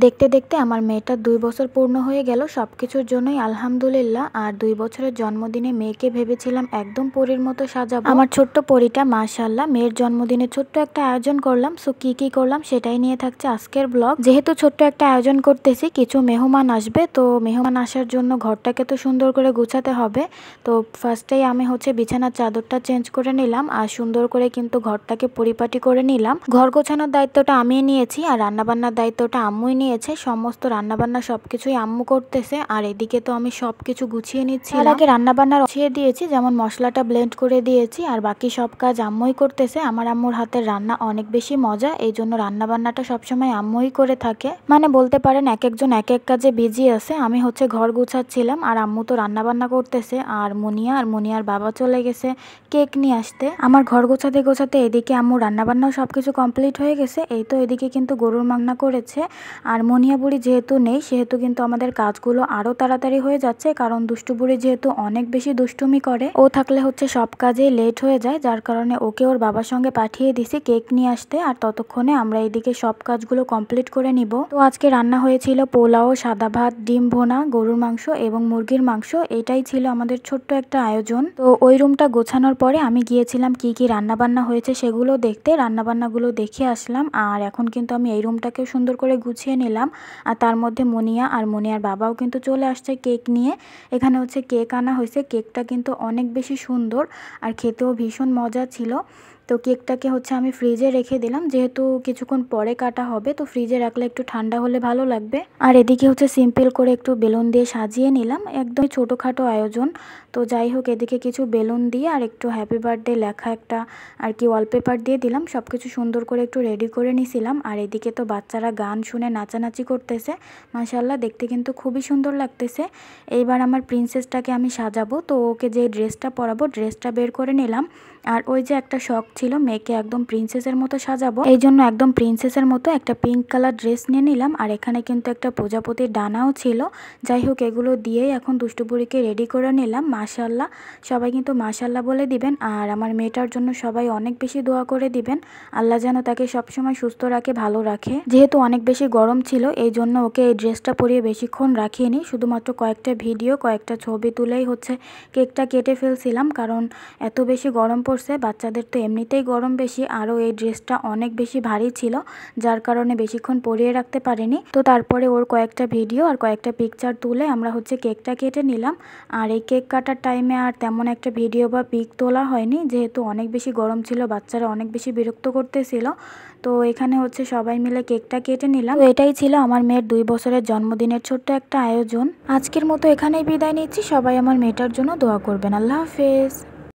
দেখতে দেখতে আমার মেয়েটার 2 বছর পূর্ণ হয়ে গেল। সবকিছুর জন্যই আলহামদুলিল্লাহ। আর 2 বছরের জন্মদিনে মেয়েকে ভেবেছিলাম একদম পরীর মতো সাজাবো। আমার ছোট্ট পরীটা মাশাআল্লাহ। মেয়ের জন্মদিনে ছোট্ট একটা আয়োজন করলাম। সো কি করলাম সেটাই নিয়ে থাকছে আজকের ব্লগ। যেহেতু ছোট্ট একটা আয়োজন করতেছি, কিছু মেহমান আসবে, তো মেহমান আসার জন্য ঘরটাকে তো সুন্দর করে গুছাতে হবে। তো ফার্স্টেই আমি বিছানার চাদরটা চেঞ্জ করে নিলাম আর সুন্দর করে কিন্তু ঘরটাকে পরিপাটি করে নিলাম। ঘর গোছানোর দায়িত্বটা আমিই নিয়েছি আর রান্নাবান্নার দায়িত্বটা আম্মুই নিয়েছে। সমস্ত রান্নাবান্না সবকিছুই আম্মু করতেছে আর এদিকে তো আমি সবকিছু গুছিয়ে নিচ্ছি। তার আগে রান্নাবান্না গুছিয়ে দিয়েছি, যেমন মশলাটা ব্লেন্ড করে দিয়েছি আর বাকি সব কাজ আম্মুই করতেছে। আমার আম্মুর হাতের রান্না অনেক বেশি মজা, এই জন্য রান্নাবান্নাটা সবসময় আম্মুই করে থাকে। মানে বলতে পারেন এক একজন এক এক কাজে বিজি আছে। আমি ঘর গুছাচ্ছিলাম আর আম্মু তো রান্নাবান্না করতেছে আর মুনিয়ার বাবা চলে গেছে কেক নিয়ে আসতে। আমার ঘর গোছাতে গোছাতে এদিকে আম্মু রান্নাবান্নাও সবকিছু কমপ্লিট হয়ে গেছে। এই তো এদিকে কিন্তু গরুর মাংনা করেছে আর মনিয়া বুড়ি যেহেতু নেই সেহেতু কিন্তু আমাদের কাজগুলো আরো তাড়াতাড়ি হয়ে যাচ্ছে, কারণ দুষ্টু বুড়ি যেহেতু অনেক বেশি দুষ্টুমি করে, ও থাকলে সব কাজেই লেট হয়ে যায়, যার কারণে ওকে ওর বাবার সঙ্গে পাঠিয়ে দিছি কেক নিয়ে আসতে। আর ততক্ষণে আমরা এদিকে সব কাজগুলো কমপ্লিট করে নিব। তো আজকে রান্না হয়েছিল পোলাও, সাদা ভাত, ডিম ভোনা, গরুর মাংস এবং মুরগির মাংস। এটাই ছিল আমাদের ছোট্ট একটা আয়োজন। তো ওই রুমটা গোছানোর পরে আমি গিয়েছিলাম কি রান্না বান্না হয়েছে সেগুলো দেখতে। রান্নাবান্নাগুলো দেখে আসলাম আর এখন কিন্তু আমি এই রুমটাকেও সুন্দর করে গুছিয়ে নিলাম। আর তার মধ্যে মুনিয়া আর মুনিয়ার বাবাও কিন্তু চলে আসছে কেক নিয়ে। এখানে কেক আনা হয়েছে। কেকটা কিন্তু অনেক বেশি সুন্দর আর খেতেও ভীষণ মজা ছিল। তো কেকটাকে আমি ফ্রিজে রেখে দিলাম, যেহেতু কিছুক্ষণ পরে কাটা হবে, তো ফ্রিজে রাখলে একটু ঠান্ডা হলে ভালো লাগবে। আর এদিকে সিম্পল করে একটু বেলুন দিয়ে সাজিয়ে নিলাম, একদম ছোটোখাটো আয়োজন। তো যাই হোক, এদিকে কিছু বেলুন দিয়ে আর একটু হ্যাপি বার্থডে লেখা একটা আর কি ওয়ালপেপার দিয়ে দিলাম। সব কিছু সুন্দর করে একটু রেডি করে নিছিলাম। আর এদিকে তো বাচ্চারা গান শুনে নাচানাচি করতেছে। মাশাআল্লাহ, দেখতে কিন্তু খুবই সুন্দর লাগতেছে। এইবার আমার প্রিন্সেসটাকে আমি সাজাবো, তো ওকে যে ড্রেসটা পরাবো ড্রেসটা বের করে নিলাম। আর ওই যে একটা শখ ছিল মেয়েকে একদম প্রিন্সেসের মতো সাজাবো, এই জন্য একদম প্রিন্সেসের মতো একটা পিঙ্ক কালার ড্রেস নিয়ে নিলাম। আর এখানে কিন্তু একটা প্রজাপতির ডানাও ছিল। যাই হোক, এগুলো দিয়েই এখন দুষ্টুপুরিকে রেডি করে নিলাম। মাশাআল্লাহ, সবাই কিন্তু মাশাআল্লাহ বলে দিবেন। আর আমার মেয়েটার জন্য সবাই অনেক বেশি দোয়া করে দিবেন, আল্লাহ যেন তাকে সবসময় সুস্থ রাখে, ভালো রাখে। যেহেতু অনেক বেশি গরম ছিল, এই জন্য ওকে এই ড্রেসটা পরিয়ে বেশিক্ষণ রাখিনি, শুধুমাত্র কয়েকটা ভিডিও, কয়েকটা ছবি তুলেই কেকটা কেটে ফেলছিলাম, কারণ এত বেশি গরম পড়ছে। বাচ্চাদের তো এমনিতেই গরম বেশি, আরও এই ড্রেসটা অনেক বেশি ভারী ছিল, যার কারণে বেশিক্ষণ পরিয়ে রাখতে পারিনি। তো তারপরে ওর কয়েকটা ভিডিও আর কয়েকটা পিকচার তুলে আমরা কেকটা কেটে নিলাম। আর এই কেক কাটার টাইমে আর তেমন একটা ভিডিও বা পিক তোলা হয়নি, যেহেতু অনেক বেশি গরম ছিল, বাচ্চারা অনেক বেশি বিরক্ত করতেছিল। তো এখানে সবাই মিলে কেকটা কেটে নিলাম। তো এটাই ছিল আমার মেয়ের 2 বছরের জন্মদিনের ছোট্ট একটা আয়োজন। আজকের মতো এখানেই বিদায় নিচ্ছি। সবাই আমার মেয়েটার জন্য দোয়া করবেন। আল্লাহ হাফেজ।